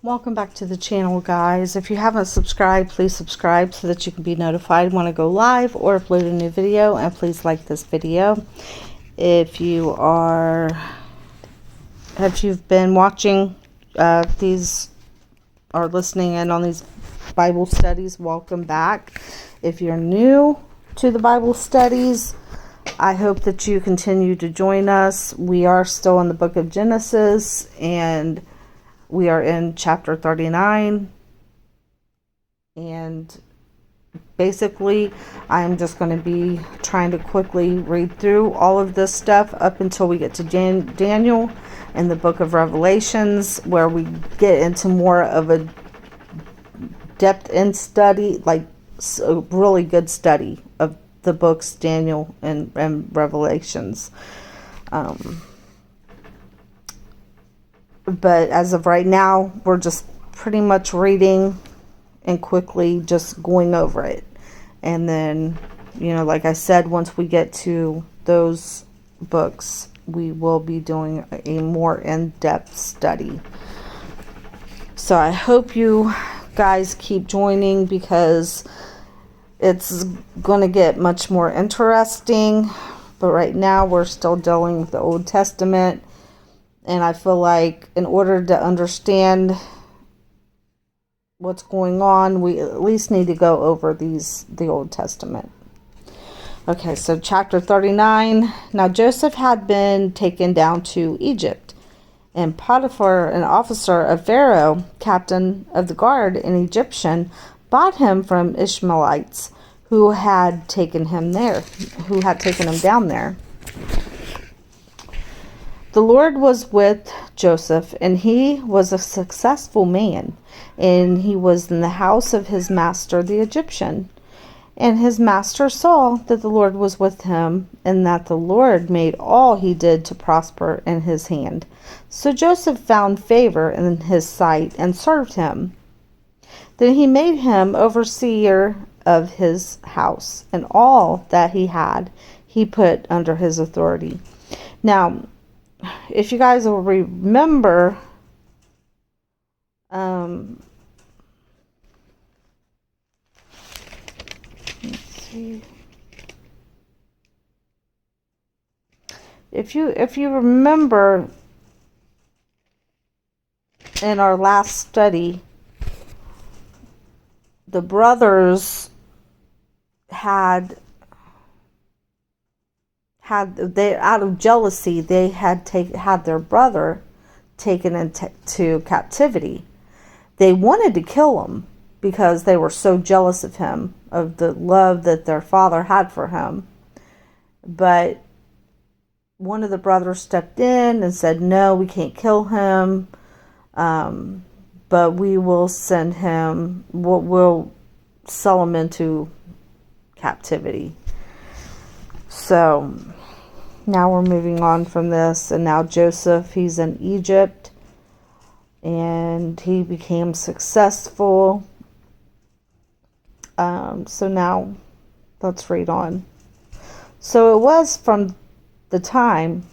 Welcome back to the channel, guys. If you haven't subscribed, please subscribe so that you can be notified when I go live or upload a new video, and please like this video. If you've been watching these or listening in on these Bible studies, welcome back. If you're new to the Bible studies, I hope that you continue to join us. We are still in the book of Genesis, and we are in chapter 39, and basically I'm just going to be trying to quickly read through all of this stuff up until we get to Daniel and the book of Revelations, where we get into more of a depth in study, like a really good study of the books Daniel and Revelations. But as of right now, we're just pretty much reading and quickly just going over it. And then, like I said, once we get to those books, we will be doing a more in-depth study. So I hope you guys keep joining, because it's going to get much more interesting. But right now, we're still dealing with the Old Testament. And I feel like in order to understand what's going on, we at least need to go over the Old Testament. Okay, so chapter 39. Now Joseph had been taken down to Egypt, and Potiphar, an officer of Pharaoh, captain of the guard, an Egyptian, bought him from Ishmaelites who had taken him down there. The Lord was with Joseph, and he was a successful man, and he was in the house of his master the Egyptian. And his master saw that the Lord was with him, and that the Lord made all he did to prosper in his hand. So Joseph found favor in his sight and served him. Then he made him overseer of his house, and all that he had he put under his authority. Now, if you guys will remember, let's see. If you remember in our last study, the brothers had out of jealousy, they had their brother taken into captivity. They wanted to kill him because they were so jealous of him, of the love that their father had for him. But one of the brothers stepped in and said, "No, we can't kill him, but we will send him. We'll sell him into captivity." So now we're moving on from this, and now Joseph, he's in Egypt, and he became successful. So now let's read on. So it was from the time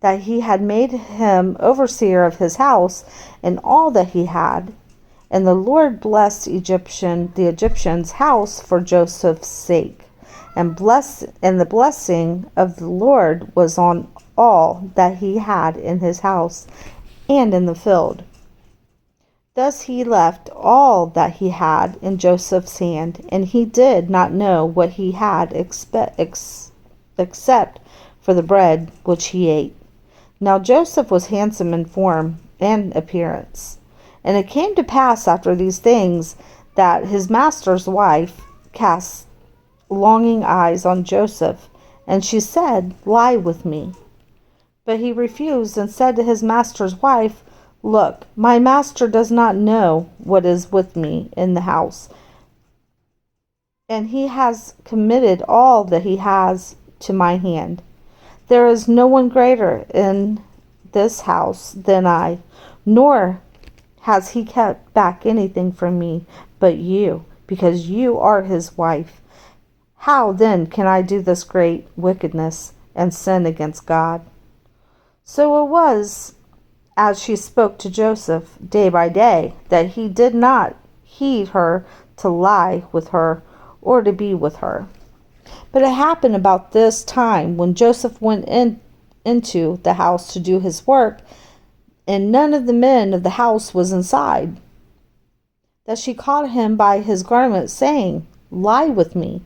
that he had made him overseer of his house and all that he had, and the Lord blessed the Egyptian's house for Joseph's sake. And the blessing of the Lord was on all that he had in his house and in the field. Thus he left all that he had in Joseph's hand, and he did not know what he had except for the bread which he ate. Now Joseph was handsome in form and appearance. And it came to pass after these things that his master's wife cast longing eyes on Joseph, and she said, "Lie with me." But he refused and said to his master's wife, "Look, my master does not know what is with me in the house, and he has committed all that he has to my hand. There is no one greater in this house than I, nor has he kept back anything from me but you, because you are his wife. How then can I do this great wickedness and sin against God?" So it was as she spoke to Joseph day by day, that he did not heed her to lie with her or to be with her. But it happened about this time when Joseph went into the house to do his work, and none of the men of the house was inside, that she caught him by his garment, saying, "Lie with me."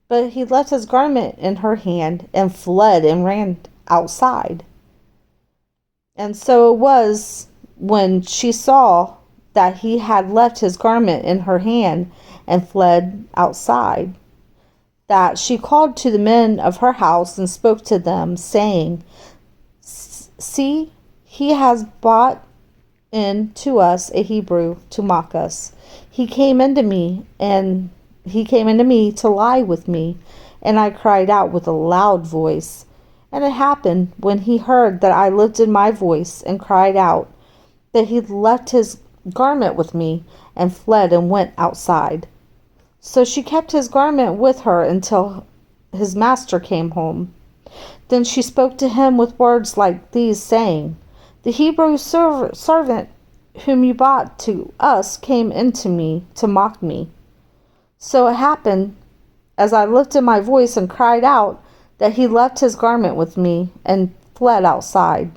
But he left his garment in her hand and fled and ran outside. And so it was, when she saw that he had left his garment in her hand and fled outside, that she called to the men of her house and spoke to them, saying, "See, he has brought in to us a Hebrew to mock us. He came into me to lie with me, and I cried out with a loud voice. And it happened, when he heard that I lifted my voice and cried out, that he left his garment with me and fled and went outside. So she kept his garment with her until his master came home. Then she spoke to him with words like these, saying, 'The Hebrew servant whom you brought to us came into me to mock me.' So it happened, as I lifted my voice and cried out, that he left his garment with me and fled outside.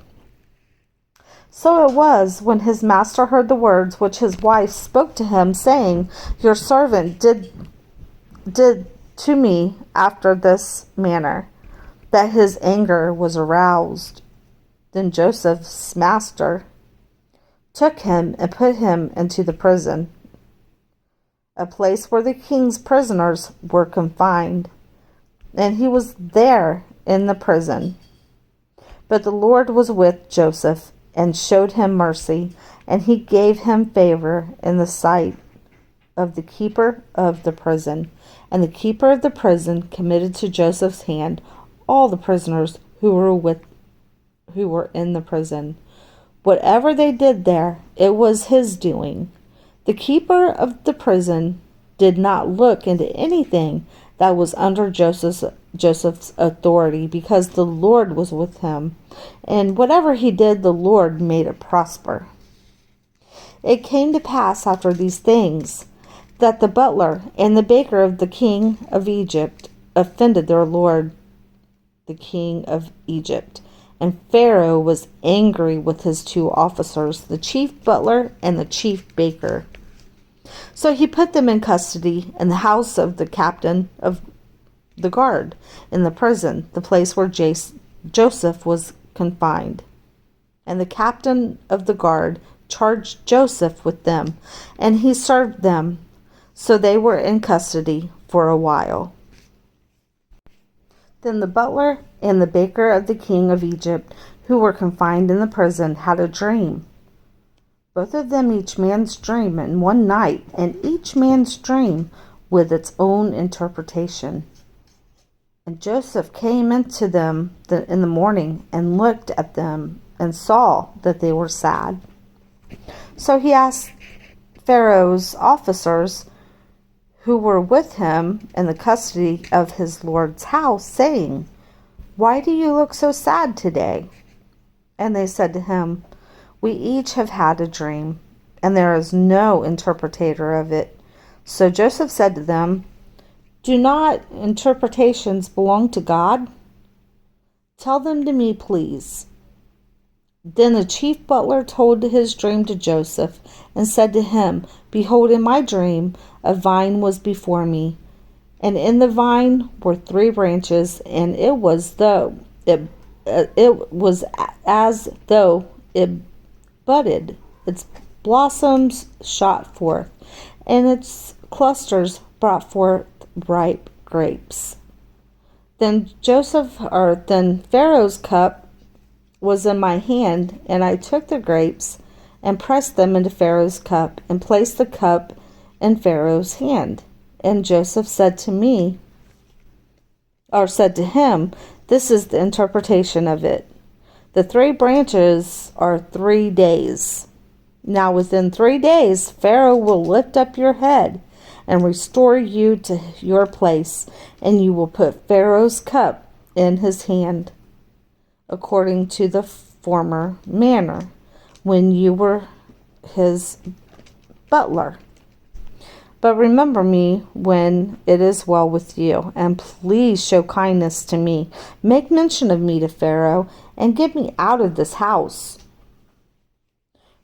So it was, when his master heard the words which his wife spoke to him, saying, 'Your servant did to me after this manner,' that his anger was aroused. Then Joseph's master took him and put him into the prison, a place where the king's prisoners were confined, and he was there in the prison. But the Lord was with Joseph and showed him mercy, and he gave him favor in the sight of the keeper of the prison. And the keeper of the prison committed to Joseph's hand all the prisoners who were in the prison. Whatever they did there, it was his doing. The keeper of the prison did not look into anything that was under Joseph's authority, because the Lord was with him, and whatever he did, the Lord made it prosper. It came to pass after these things, that the butler and the baker of the king of Egypt offended their lord, the king of Egypt. And Pharaoh was angry with his two officers, the chief butler and the chief baker. So he put them in custody in the house of the captain of the guard, in the prison, the place where Joseph was confined. And the captain of the guard charged Joseph with them, and he served them. So they were in custody for a while. Then the butler and the baker of the king of Egypt, who were confined in the prison, had a dream. Both of them each man's dream in one night, and each man's dream with its own interpretation. And Joseph came into them in the morning and looked at them and saw that they were sad. So he asked Pharaoh's officers who were with him in the custody of his lord's house, saying, "Why do you look so sad today?" And they said to him, "We each have had a dream, and there is no interpreter of it." So Joseph said to them, "Do not interpretations belong to God? Tell them to me, please." Then the chief butler told his dream to Joseph and said to him, "Behold, in my dream a vine was before me, and in the vine were 3 branches, and it was as though it budded. Its blossoms shot forth, and its clusters brought forth ripe grapes. Then Pharaoh's cup was in my hand, and I took the grapes and pressed them into Pharaoh's cup and placed the cup in Pharaoh's hand. And Joseph said to him, this is the interpretation of it. The 3 branches are 3 days. Now within 3 days Pharaoh will lift up your head and restore you to your place, and you will put Pharaoh's cup in his hand, according to the former manner. when you were his butler. But remember me when it is well with you, and please show kindness to me. Make mention of me to Pharaoh, and get me out of this house.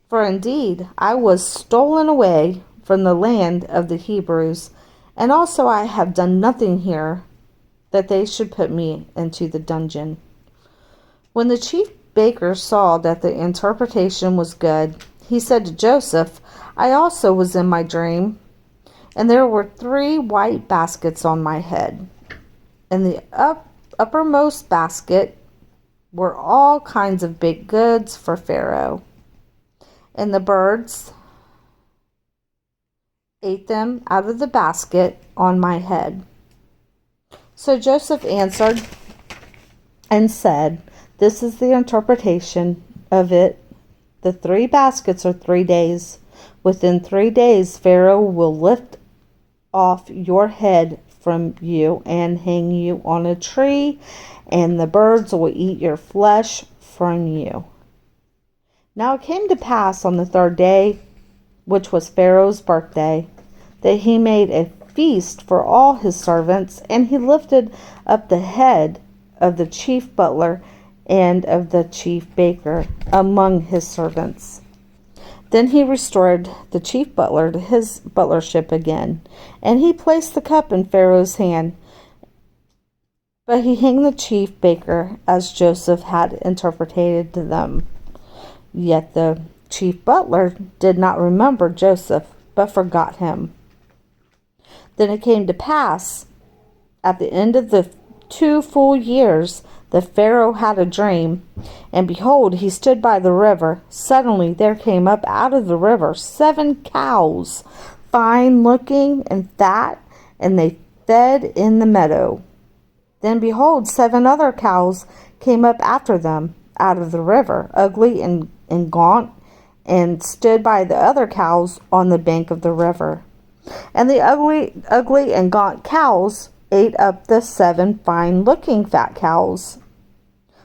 For indeed I was stolen away from the land of the Hebrews, and also I have done nothing here that they should put me into the dungeon. When the chief baker saw that the interpretation was good, he said to Joseph, I also was in my dream, and there were 3 white baskets on my head. In the uppermost basket were all kinds of baked goods for Pharaoh, and the birds ate them out of the basket on my head. So Joseph answered and said, This is the interpretation of it. The 3 baskets are 3 days. Within 3 days Pharaoh will lift off your head from you and hang you on a tree, and the birds will eat your flesh from you. Now it came to pass on the 3rd day, which was Pharaoh's birthday, that he made a feast for all his servants, and he lifted up the head of the chief butler and of the chief baker among his servants. Then he restored the chief butler to his butlership again, and he placed the cup in Pharaoh's hand. But he hanged the chief baker as Joseph had interpreted to them. Yet the chief butler did not remember Joseph, but forgot him. Then it came to pass, at the end of the 2 full years, that Pharaoh had a dream, and behold, he stood by the river. Suddenly there came up out of the river 7 cows, fine looking and fat, and they fed in the meadow. Then behold, 7 other cows came up after them out of the river, ugly and gaunt, and stood by the other cows on the bank of the river. And the ugly and gaunt cows ate up the 7 fine-looking fat cows.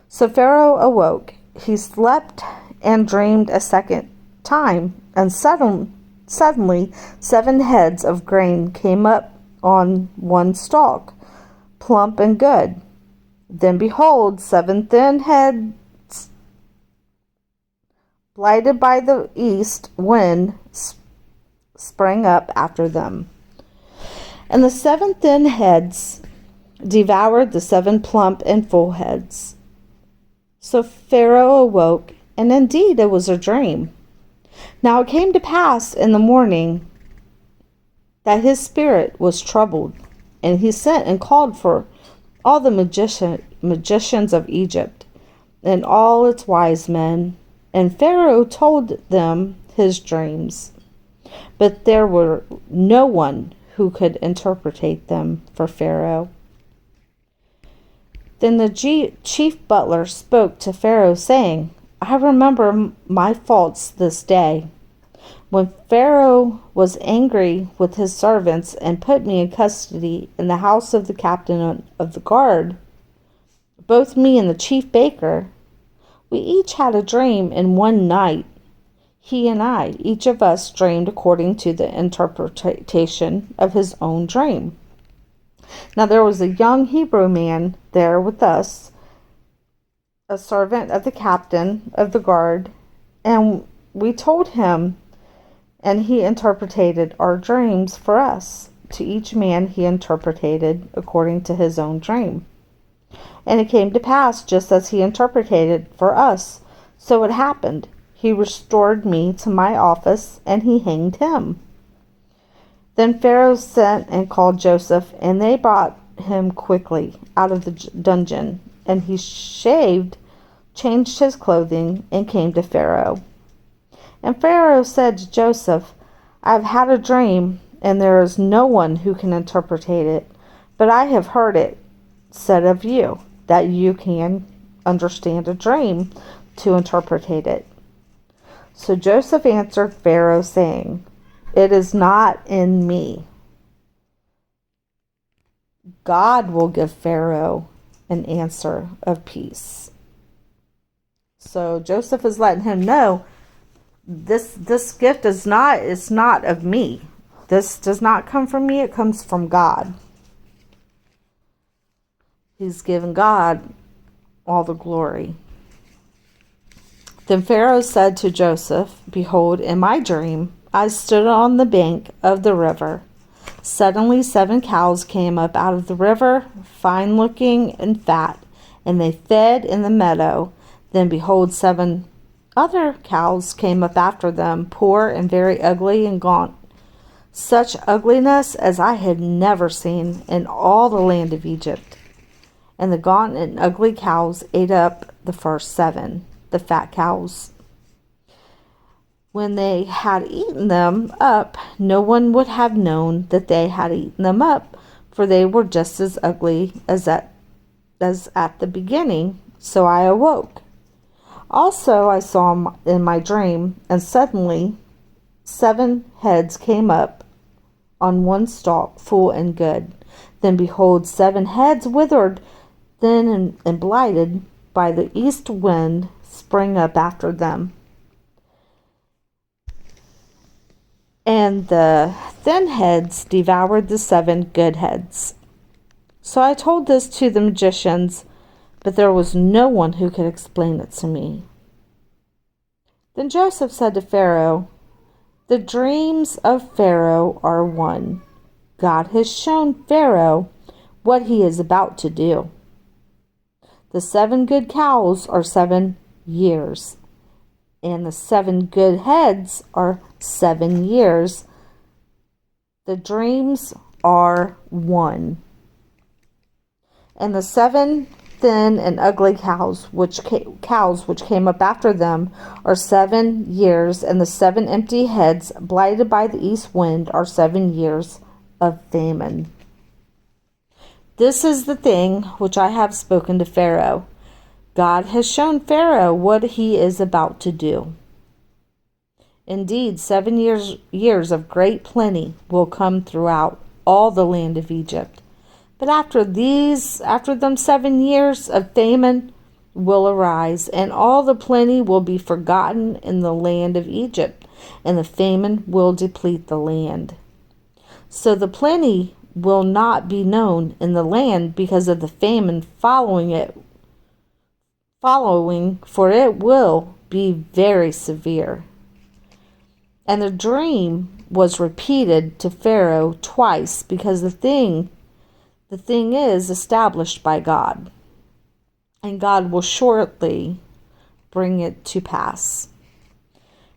So Pharaoh awoke. He slept and dreamed a second time, and suddenly 7 heads of grain came up on one stalk, plump and good. Then behold, 7 thin heads, blighted by the east wind, sprang up after them. And the 7 thin heads devoured the 7 plump and full heads. So Pharaoh awoke, and indeed it was a dream. Now it came to pass in the morning that his spirit was troubled, and he sent and called for all the magicians of Egypt, and all its wise men, and Pharaoh told them his dreams. But there were no one who could interpret them for Pharaoh. Then the chief butler spoke to Pharaoh, saying, I remember my faults this day. When Pharaoh was angry with his servants and put me in custody in the house of the captain of the guard, both me and the chief baker, we each had a dream in one night. He and I, each of us, dreamed according to the interpretation of his own dream. Now there was a young Hebrew man there with us, a servant of the captain of the guard, and we told him, and he interpreted our dreams for us. To each man he interpreted according to his own dream. And it came to pass just as he interpreted for us, so it happened. He restored me to my office, and he hanged him. Then Pharaoh sent and called Joseph, and they brought him quickly out of the dungeon. And he shaved, changed his clothing, and came to Pharaoh. And Pharaoh said to Joseph, I have had a dream, and there is no one who can interpret it, but I have heard it said of you, that you can understand a dream to interpret it. So Joseph answered Pharaoh, saying, It is not in me. God will give Pharaoh an answer of peace. So Joseph is letting him know This gift is not of me. This does not come from me, it comes from God. He's given God all the glory. Then Pharaoh said to Joseph, "Behold, in my dream I stood on the bank of the river. Suddenly 7 cows came up out of the river, fine looking and fat, and they fed in the meadow. Then behold, 7 other cows came up after them, poor and very ugly and gaunt, such ugliness as I had never seen in all the land of Egypt. And the gaunt and ugly cows ate up the first 7, the fat cows. When they had eaten them up, no one would have known that they had eaten them up, for they were just as ugly as at the beginning. So I awoke. Also I saw in my dream, and suddenly 7 heads came up on one stalk, full and good. Then behold, 7 heads withered, thin and blighted by the east wind, sprang up after them. And the thin heads devoured the 7 good heads. So I told this to the magicians, but there was no one who could explain it to me." Then Joseph said to Pharaoh, "The dreams of Pharaoh are one. God has shown Pharaoh what he is about to do. The 7 good cows are 7 years, and the 7 good heads are 7 years. The dreams are one. And the 7 thin and ugly cows which came up after them are 7 years, and the 7 empty heads blighted by the east wind are 7 years of famine. This is the thing which I have spoken to Pharaoh. God has shown Pharaoh what he is about to do. Indeed, 7 years of great plenty will come throughout all the land of Egypt. But after them 7 years of famine will arise, and all the plenty will be forgotten in the land of Egypt, and the famine will deplete the land. So the plenty will not be known in the land because of the famine following, for it will be very severe." And the dream was repeated to Pharaoh twice, because the thing is established by God, and God will shortly bring it to pass.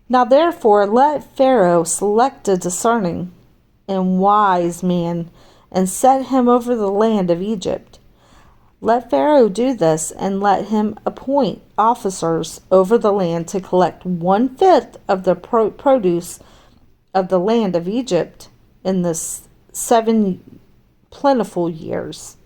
Now therefore let Pharaoh select a discerning and wise man, and set him over the land of Egypt. Let Pharaoh do this, and let him appoint officers over the land to collect 1/5 of the produce of the land of Egypt in the 7 plentiful years.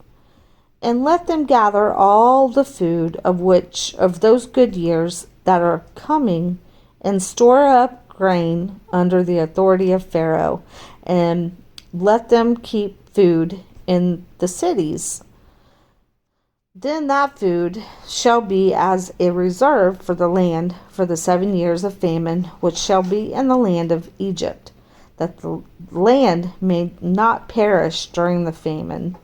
And let them gather all the food of those good years that are coming, and store up grain under the authority of Pharaoh, and let them keep food in the cities. Then that food shall be as a reserve for the land for the 7 years of famine which shall be in the land of Egypt, that the land may not perish during the famine."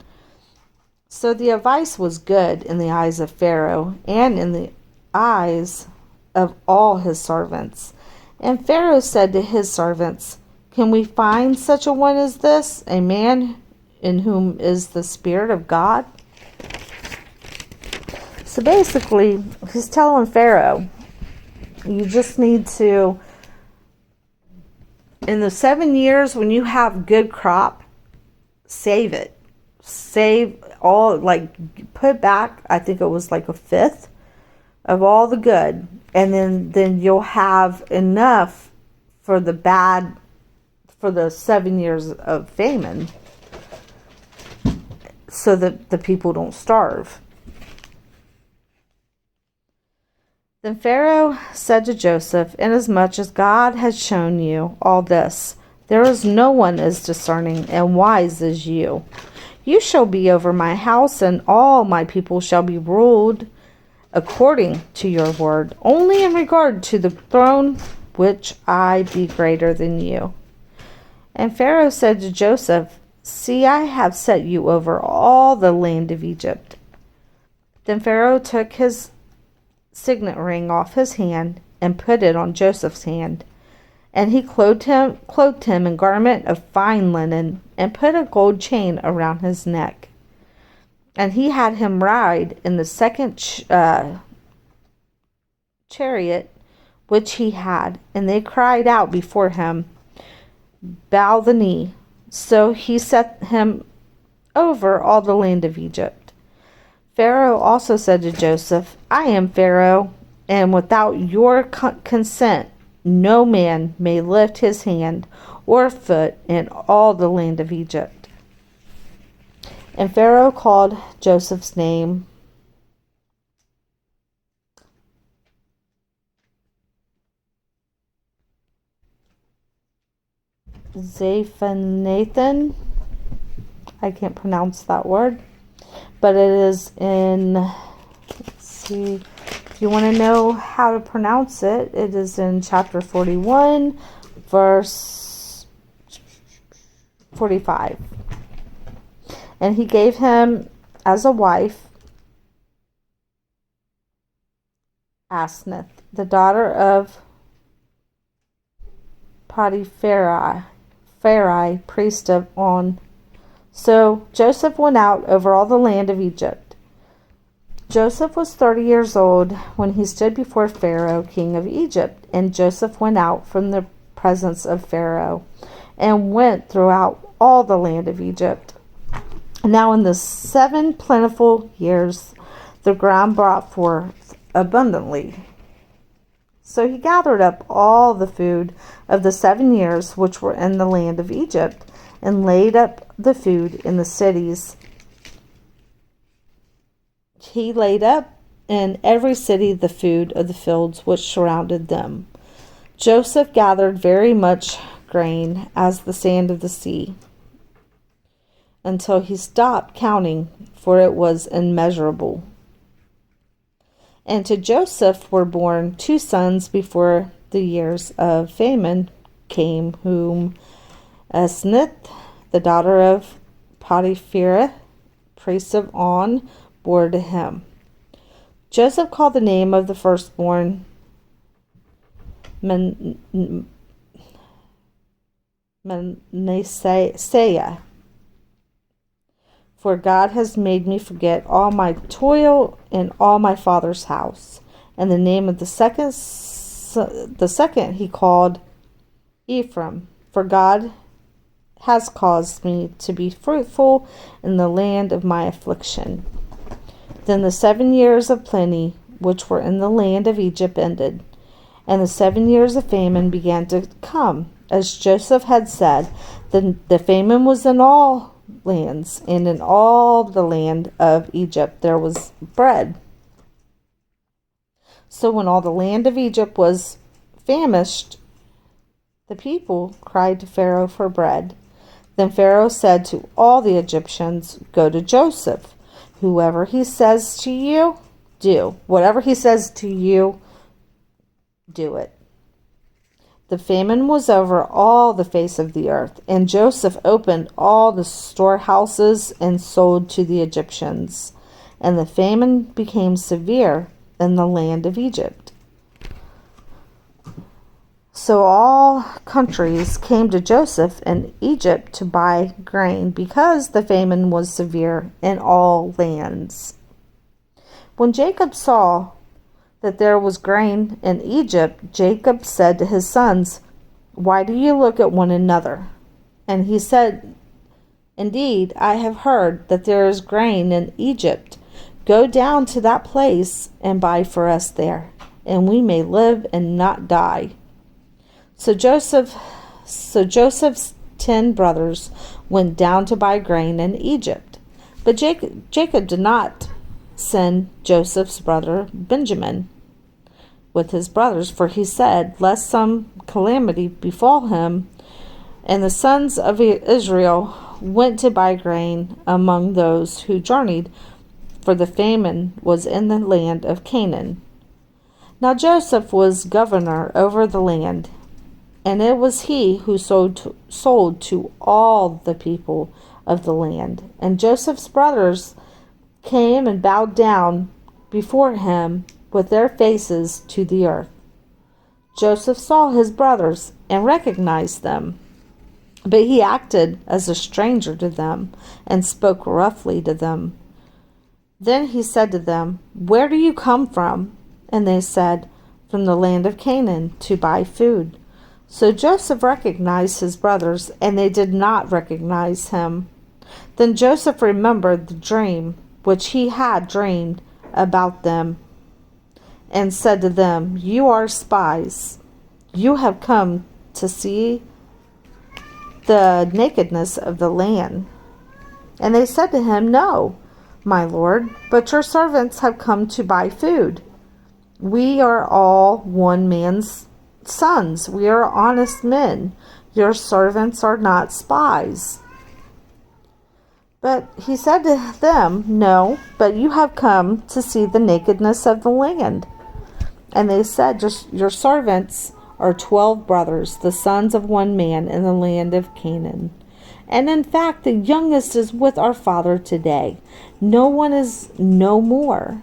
So the advice was good in the eyes of Pharaoh, and in the eyes of all his servants. And Pharaoh said to his servants, "Can we find such a one as this, a man in whom is the Spirit of God?" So basically, he's telling Pharaoh, you just need to, in the 7 years when you have good crop, save it. Save all, put back, I think it was like 1/5 of all the good. And then you'll have enough for the 7 years of famine, so that the people don't starve. Then Pharaoh said to Joseph, "Inasmuch as God has shown you all this, there is no one as discerning and wise as you. You shall be over my house, and all my people shall be ruled according to your word. Only in regard to the throne which I be greater than you? And Pharaoh said to Joseph, See, I have set you over all the land of Egypt. Then Pharaoh took his signet ring off his hand and put it on Joseph's hand. And he clothed him in garment of fine linen and put a gold chain around his neck. And he had him ride in the second chariot which he had. And they cried out before him, Bow the knee. So he set him over all the land of Egypt. Pharaoh also said to Joseph, I am Pharaoh, and without your consent no man may lift his hand or foot in all the land of Egypt. And Pharaoh called Joseph's name Zaphanathan. I can't pronounce that word, but it is in, let's see, if you want to know how to pronounce it, it is in chapter 41, verse 45. And he gave him as a wife Asnath, the daughter of Potipharah, priest of On. So Joseph went out over all the land of Egypt. Joseph was 30 years old when he stood before Pharaoh, king of Egypt. And Joseph went out from the presence of Pharaoh and went throughout all the land of Egypt. Now in the 7 plentiful years, the ground brought forth abundantly. So he gathered up all the food of the 7 years which were in the land of Egypt, and laid up the food in the cities. He laid up in every city the food of the fields which surrounded them. Joseph gathered very much grain as the sand of the sea, until he stopped counting, for it was immeasurable. And to Joseph were born 2 sons before the years of famine came, whom Asnath, the daughter of Potipharah, priest of On, bore to him. Joseph called the name of the firstborn Manasseh, for God has made me forget all my toil in all my father's house. And the name of the second he called Ephraim, for God has caused me to be fruitful in the land of my affliction. Then the 7 years of plenty which were in the land of Egypt ended, and the 7 years of famine began to come. As Joseph had said, the famine was in all lands, and in all the land of Egypt there was bread. So when all the land of Egypt was famished, the people cried to Pharaoh for bread. Then Pharaoh said to all the Egyptians, Go to Joseph. Whoever he says to you, do. Whatever he says to you, do it. The famine was over all the face of the earth, and Joseph opened all the storehouses and sold to the Egyptians. And the famine became severe in the land of Egypt. So all countries came to Joseph in Egypt to buy grain, because the famine was severe in all lands. When Jacob saw that there was grain in Egypt, Jacob said to his sons, Why do you look at one another? And he said, Indeed, I have heard that there is grain in Egypt. Go down to that place and buy for us there, and we may live and not die. So Joseph's 10 brothers went down to buy grain in Egypt. But Jacob did not send Joseph's brother Benjamin with his brothers, for he said, Lest some calamity befall him. And the sons of Israel went to buy grain among those who journeyed, for the famine was in the land of Canaan. Now Joseph was governor over the land, and it was he who sold to all the people of the land. And Joseph's brothers came and bowed down before him with their faces to the earth. Joseph saw his brothers and recognized them, but he acted as a stranger to them and spoke roughly to them. Then he said to them, "Where do you come from?" And they said, "From the land of Canaan, to buy food." So Joseph recognized his brothers, and they did not recognize him. Then Joseph remembered the dream which he had dreamed about them, and said to them, "You are spies. You have come to see the nakedness of the land." And they said to him, "No, my lord, but your servants have come to buy food. We are all one man's sons. We are honest men. Your servants are not spies." But he said to them, "No, but you have come to see the nakedness of the land." And they said, "Your servants are 12 brothers, the sons of one man in the land of Canaan. And in fact, the youngest is with our father today. No one is no more.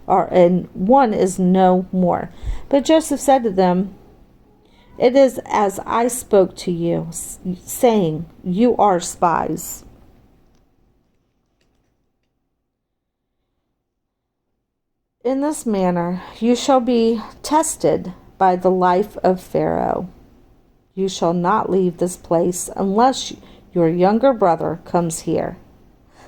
And one is no more." But Joseph said to them, "It is as I spoke to you, saying, you are spies." In this manner you shall be tested by the life of Pharaoh. You shall not leave this place unless your younger brother comes here.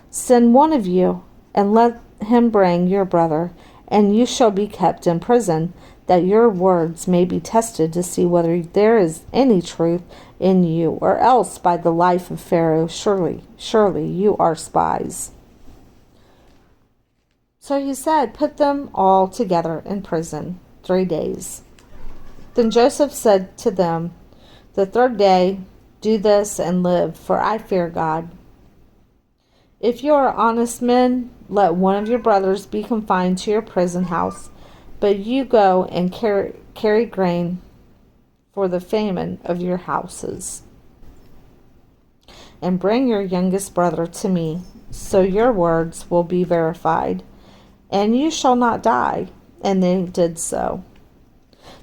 Send one of you, and let him bring your brother, and you shall be kept in prison, that your words may be tested to see whether there is any truth in you, or else by the life of Pharaoh, surely you are spies. So he said, "Put them all together in prison 3 days. Then Joseph said to them, "The third day do this and live, for I fear God. If you are honest men, let one of your brothers be confined to your prison house, but you go and carry grain for the famine of your houses. And bring your youngest brother to me, so your words will be verified, and you shall not die." And they did so.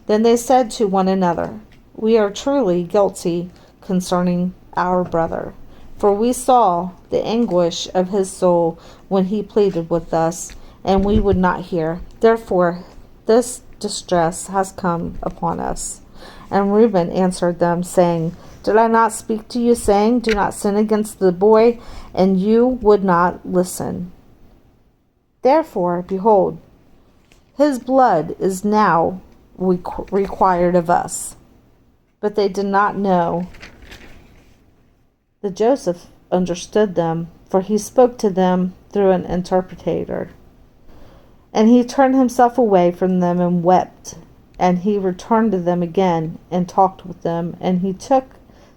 Then they said to one another, "We are truly guilty concerning our brother, for we saw the anguish of his soul when he pleaded with us, and we would not hear. Therefore this distress has come upon us." And Reuben answered them, saying, "Did I not speak to you, saying, do not sin against the boy? And you would not listen. Therefore, behold, his blood is now required of us." But they did not know that Joseph understood them, for he spoke to them through an interpreter. And he turned himself away from them and wept. And he returned to them again and talked with them. And he took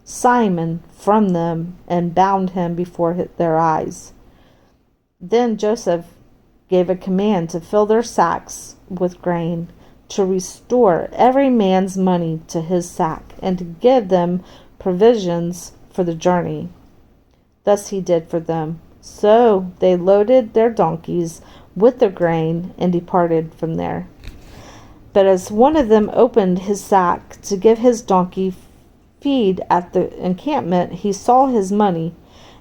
Simon from them and bound him before their eyes. Then Joseph gave a command to fill their sacks with grain, to restore every man's money to his sack, and to give them provisions for the journey. Thus he did for them. So they loaded their donkeys with the grain and departed from there. But as one of them opened his sack to give his donkey feed at the encampment, he saw his money,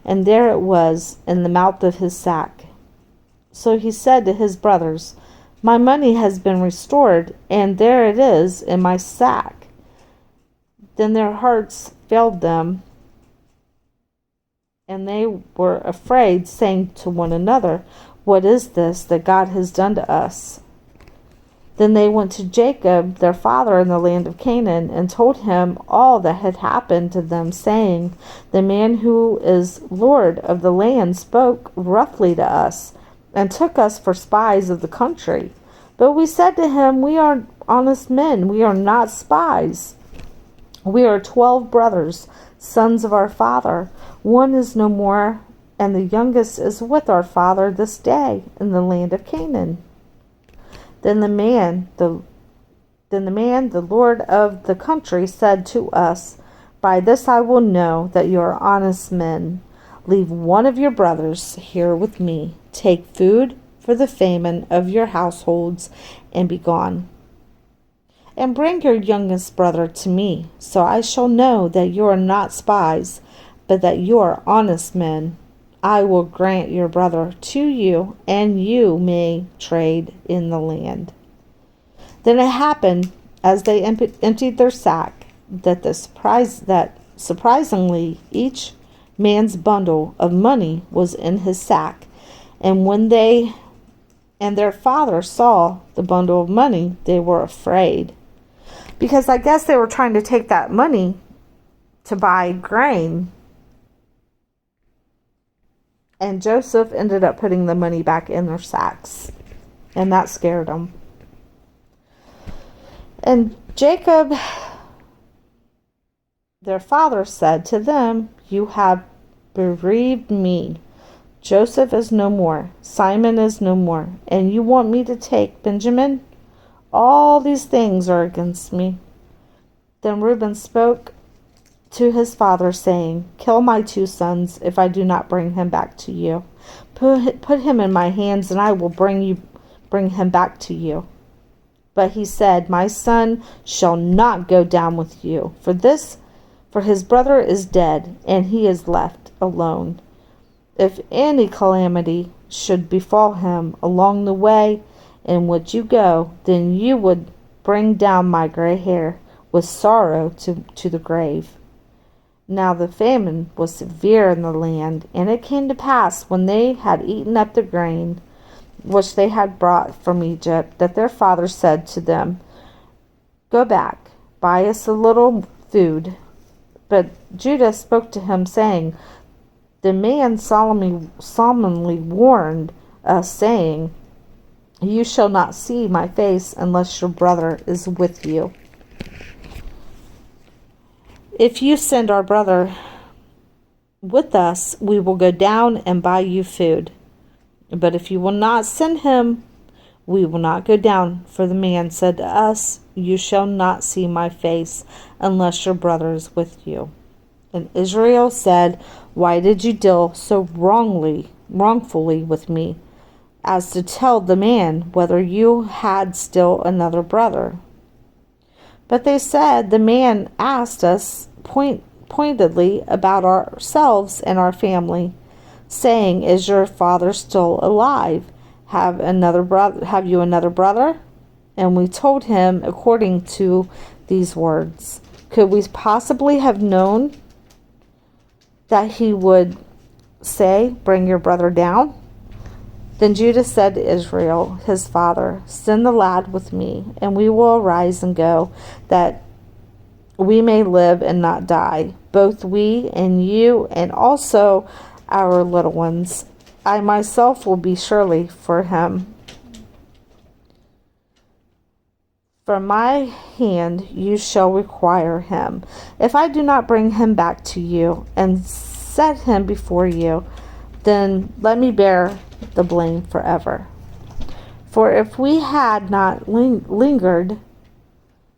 and there it was in the mouth of his sack. So he said to his brothers, "My money has been restored, and there it is in my sack." Then their hearts failed them, and they were afraid, saying to one another, "What is this that God has done to us?" Then they went to Jacob, their father, in the land of Canaan, and told him all that had happened to them, saying, "The man who is Lord of the land spoke roughly to us, and took us for spies of the country. But we said to him, 'We are honest men, we are not spies. We are 12 brothers, sons of our father. One is no more, and the youngest is with our father this day in the land of Canaan.' Then the man, the lord of the country, said to us, by this I will know that you are honest men. Leave one of your brothers here with me. Take food for the famine of your households and be gone. And bring your youngest brother to me, so I shall know that you are not spies, but that you are honest men. I will grant your brother to you, and you may trade in the land. Then it happened, as they emptied their sack, that surprisingly each man's bundle of money was in his sack. And when they and their father saw the bundle of money, they were afraid. Because I guess they were trying to take that money to buy grain. And Joseph ended up putting the money back in their sacks. And that scared them. And Jacob, their father, said to them, you have bereaved me. Joseph is no more. Simon is no more. And you want me to take Benjamin? All these things are against me. Then Reuben spoke to his father, saying, kill my 2 sons if I do not bring him back to you. Put him in my hands, and I will bring him back to you. But he said, my son shall not go down with you, for his brother is dead, and he is left alone. If any calamity should befall him along the way in which you go, then you would bring down my gray hair with sorrow to the grave. Now the famine was severe in the land, and it came to pass, when they had eaten up the grain which they had brought from Egypt, that their father said to them, go back, buy us a little food. But Judah spoke to him, saying, the man solemnly warned us, saying, you shall not see my face unless your brother is with you. If you send our brother with us, we will go down and buy you food. But if you will not send him, we will not go down. For the man said to us, you shall not see my face unless your brother is with you. And Israel said, why did you deal so wrongfully with me, as to tell the man whether you had still another brother? But they said, the man asked us pointedly about ourselves and our family, saying, is your father still alive? Have you another brother? And we told him according to these words. Could we possibly have known that he would say, bring your brother down? Then Judah said to Israel, his father, send the lad with me, and we will arise and go, that we may live and not die, both we and you, and also our little ones. I myself will be surely for him. From my hand you shall require him. If I do not bring him back to you and set him before you, then let me bear the blame forever. For if we had not lingered,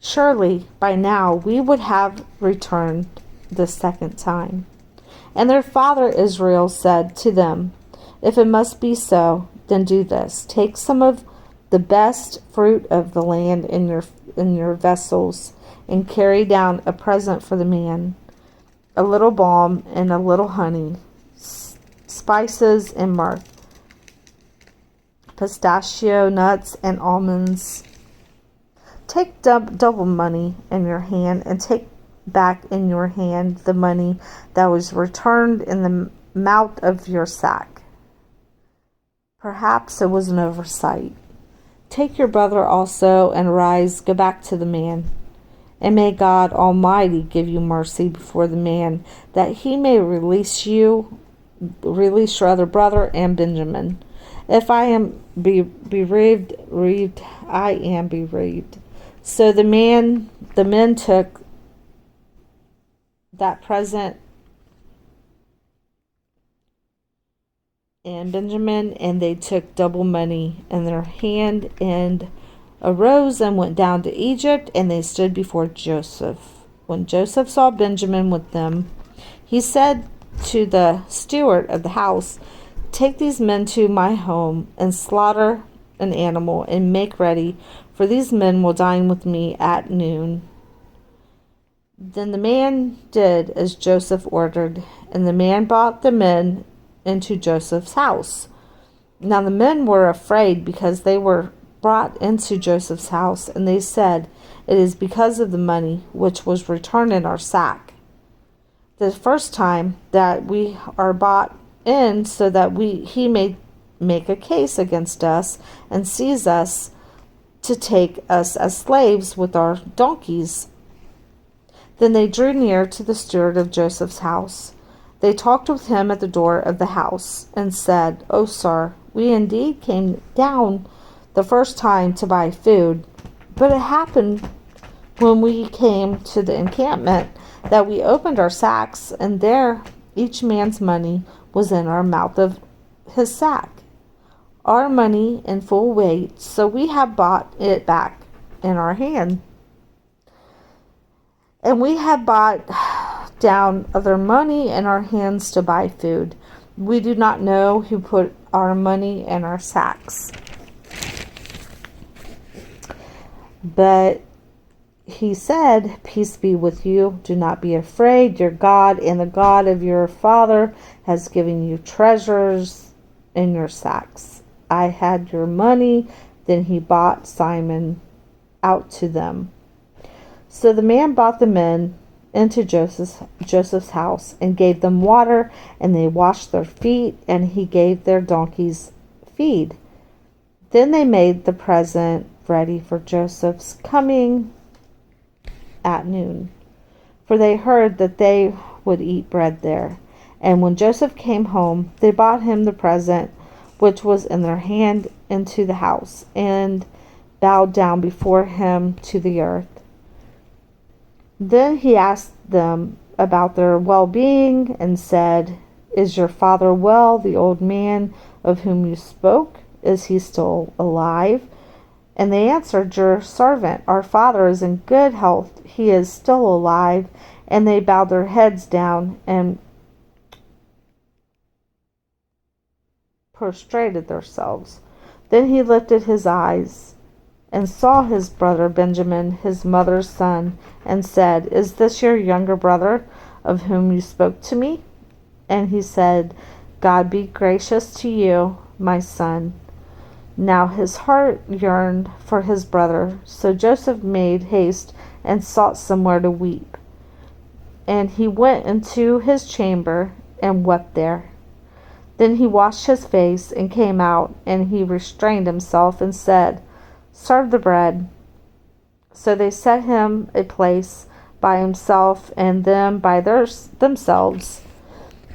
surely by now we would have returned the second time. And their father Israel said to them, if it must be so, then do this. Take some of the best fruit of the land in your vessels, and carry down a present for the man, a little balm and a little honey, spices and myrrh, pistachio nuts and almonds. Take double money in your hand, and take back in your hand the money that was returned in the mouth of your sack. Perhaps it was an oversight. Take your brother also, and rise, go back to the man. And may God Almighty give you mercy before the man, that he may release your other brother and Benjamin. If I am bereaved, I am bereaved. So the men took that present and Benjamin, and they took double money in their hand, and arose and went down to Egypt, and they stood before Joseph. When Joseph saw Benjamin with them, he said to the steward of the house, "Take these men to my home and slaughter an animal and make ready, for these men will dine with me at noon." Then the man did as Joseph ordered, and the man brought the men into Joseph's house. Now the men were afraid because they were brought into Joseph's house, and they said, "It is because of the money which was returned in our sack. The first time that we are bought in, so that he may make a case against us and seize us to take us as slaves with our donkeys." Then they drew near to the steward of Joseph's house. They talked with him at the door of the house and said, "O sir, we indeed came down the first time to buy food, but it happened when we came to the encampment that we opened our sacks, and there each man's money was in our mouth of his sack, our money in full weight, so we have bought it back in our hand. And we have bought down other money in our hands to buy food. We do not know who put our money in our sacks." But he said, "Peace be with you. Do not be afraid. Your God and the God of your father has given you treasures in your sacks. I had your money." Then he bought Simon out to them. So the man brought the men into Joseph's house and gave them water, and they washed their feet, and he gave their donkeys feed. Then they made the present ready for Joseph's coming at noon, for they heard that they would eat bread there. And when Joseph came home, they brought him the present which was in their hand into the house, and bowed down before him to the earth. Then he asked them about their well-being and said, "Is your father well, the old man of whom you spoke? Is he still alive?" And they answered, "Your servant, our father, is in good health. He is still alive." And they bowed their heads down and prostrated themselves. Then he lifted his eyes and saw his brother Benjamin, his mother's son, and said, "Is this your younger brother of whom you spoke to me?" And he said, "God be gracious to you, my son." Now his heart yearned for his brother, so Joseph made haste and sought somewhere to weep. And he went into his chamber and wept there. Then he washed his face and came out, and he restrained himself and said, "Serve the bread." So they set him a place by himself, and them by themselves.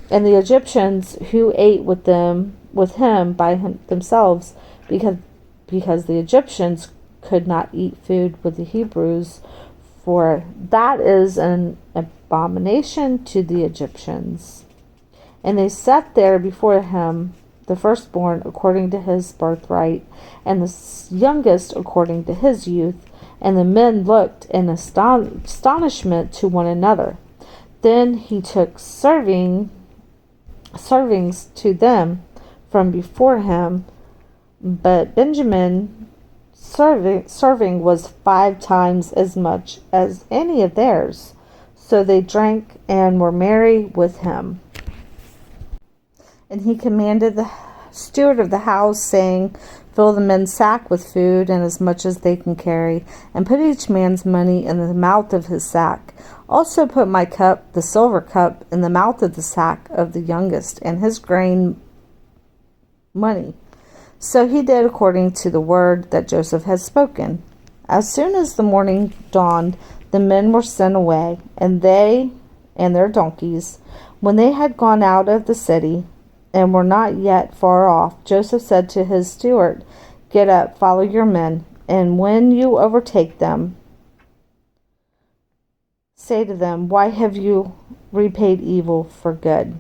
And the Egyptians who ate with him by themselves, because the Egyptians could not eat food with the Hebrews, for that is an abomination to the Egyptians. And they set there before him the firstborn according to his birthright, and the youngest according to his youth. And the men looked in astonishment to one another. Then he took servings to them from before him, but Benjamin's serving was 5 times as much as any of theirs. So they drank and were merry with him. And he commanded the steward of the house, saying, "Fill the men's sack with food, and as much as they can carry, and put each man's money in the mouth of his sack. Also put my cup, the silver cup, in the mouth of the sack of the youngest, and his grain money." So he did according to the word that Joseph had spoken. As soon as the morning dawned, the men were sent away, and they and their donkeys. When they had gone out of the city, and were not yet far off, Joseph said to his steward, "Get up, follow your men, and when you overtake them, say to them, 'Why have you repaid evil for good?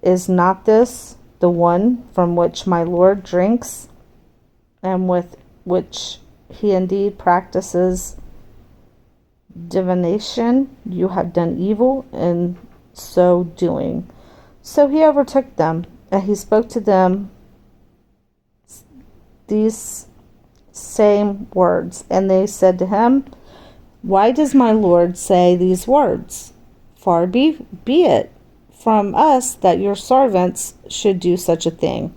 Is not this the one from which my Lord drinks, and with which he indeed practices divination. You have done evil in so doing. So he overtook them, and he spoke to them these same words. And they said to him, "Why does my Lord say these words? Far be it from us that your servants should do such a thing.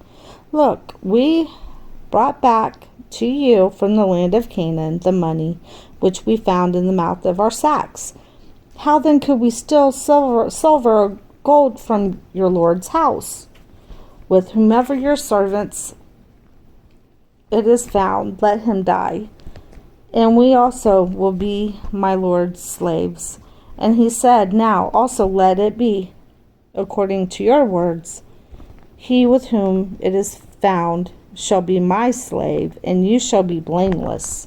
Look, we brought back to you from the land of Canaan the money which we found in the mouth of our sacks. How then could we steal silver or gold from your Lord's house? With whomever your servants it is found, let him die, and we also will be my Lord's slaves." And he said, "Now also let it be according to your words. He with whom it is found shall be my slave, and you shall be blameless."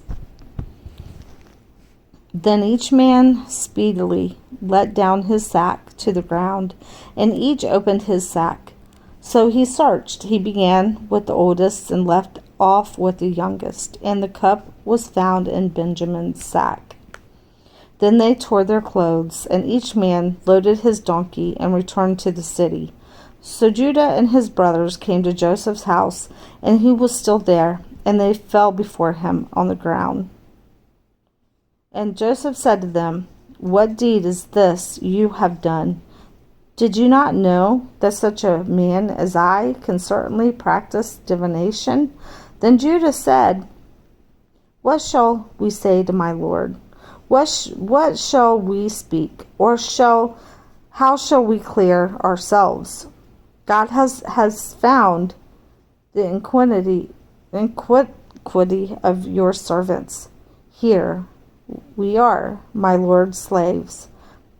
Then each man speedily let down his sack to the ground, and each opened his sack. So he searched. He began with the oldest and left off with the youngest, and the cup was found in Benjamin's sack. Then they tore their clothes, and each man loaded his donkey and returned to the city. So Judah and his brothers came to Joseph's house, and he was still there, and they fell before him on the ground. And Joseph said to them, "What deed is this you have done? Did you not know that such a man as I can certainly practice divination?" Then Judah said, "What shall we say to my Lord? What shall we speak? Or how shall we clear ourselves? God has found the iniquity of your servants. Here we are, my Lord's slaves,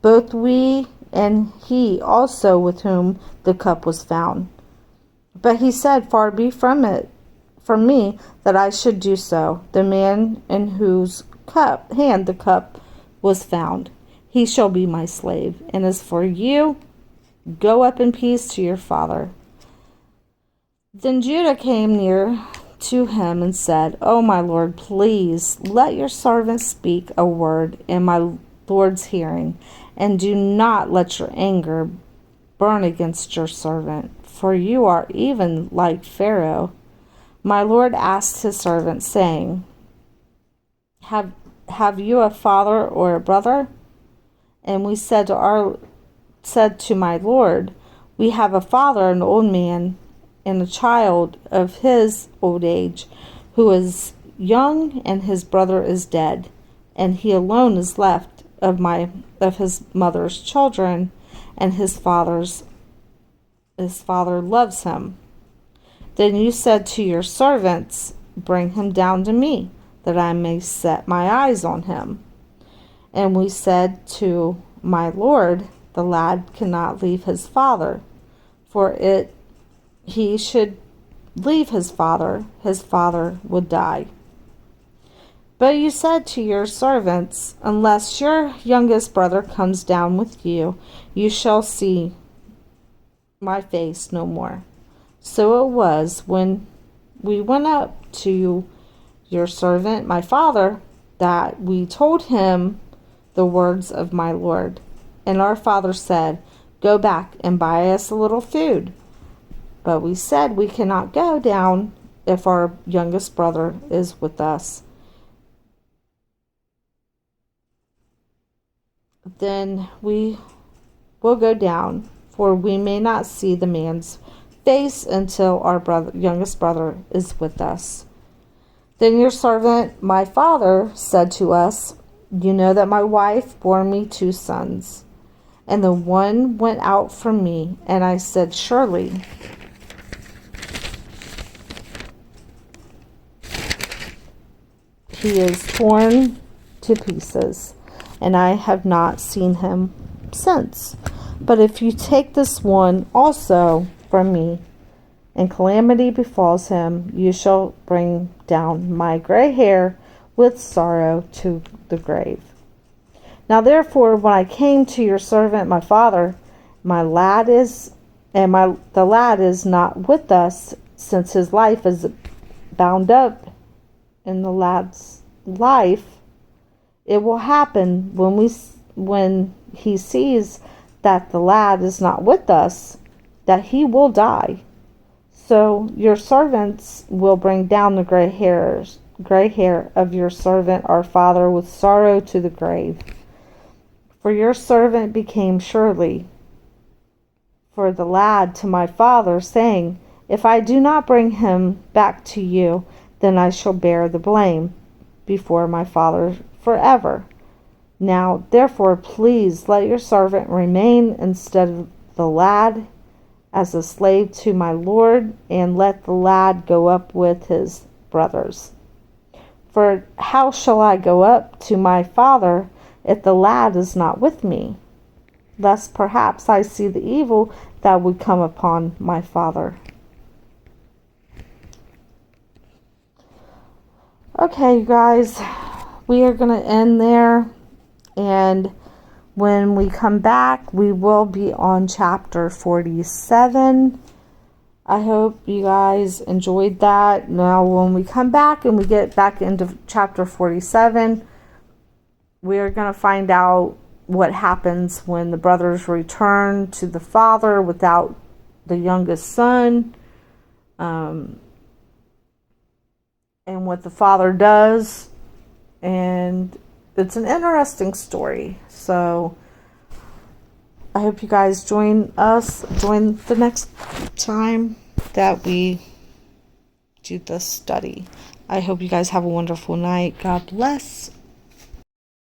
both we and he also with whom the cup was found." But he said, "Far be from me that I should do so. The man in whose hand the cup was found, he shall be my slave. And as for you, go up in peace to your father." Then Judah came near to him and said, "O my Lord, please let your servant speak a word in my Lord's hearing, and do not let your anger burn against your servant, for you are even like Pharaoh." My Lord asked his servant, saying, Have you a father or a brother? And we said to my Lord, "We have a father, an old man, and a child of his old age, who is young, and his brother is dead, and he alone is left of his mother's children, and his father loves him." Then you said to your servants, "Bring him down to me, that I may set my eyes on him." And we said to my Lord, "The lad cannot leave his father, for he should leave his father would die." But you said to your servants, "Unless your youngest brother comes down with you, you shall see my face no more." So it was, when we went up to your servant, my father, that we told him the words of my Lord. And our father said, "Go back and buy us a little food." But we said, "We cannot go down if our youngest brother is with us." Then we will go down, for we may not see the man's face until our youngest brother is with us. Then your servant, my father, said to us, "You know that my wife bore me 2 sons, and the one went out from me, and I said, surely he is torn to pieces, and I have not seen him since. But if you take this one also from me, and calamity befalls him, you shall bring down my gray hair with sorrow to the grave." Now therefore, when I came to your servant my father, the lad is not with us, since his life is bound up in the lad's life, it will happen when he sees that the lad is not with us, that he will die. So your servants will bring down the gray hair of your servant our father with sorrow to the grave. For your servant became surely for the lad to my father, saying, if I do not bring him back to you, then I shall bear the blame before my father forever. Now, therefore, please let your servant remain instead of the lad as a slave to my lord, and let the lad go up with his brothers. For how shall I go up to my father if the lad is not with me? Lest perhaps I see the evil that would come upon my father. Okay, you guys, we are going to end there, and when we come back, we will be on chapter 47. I hope you guys enjoyed that. Now, when we come back and we get back into chapter 47, we are going to find out what happens when the brothers return to the father without the youngest son, and what the father does. And it's an interesting story. So I hope you guys join the next time that we do this study. I hope you guys have a wonderful night. God bless.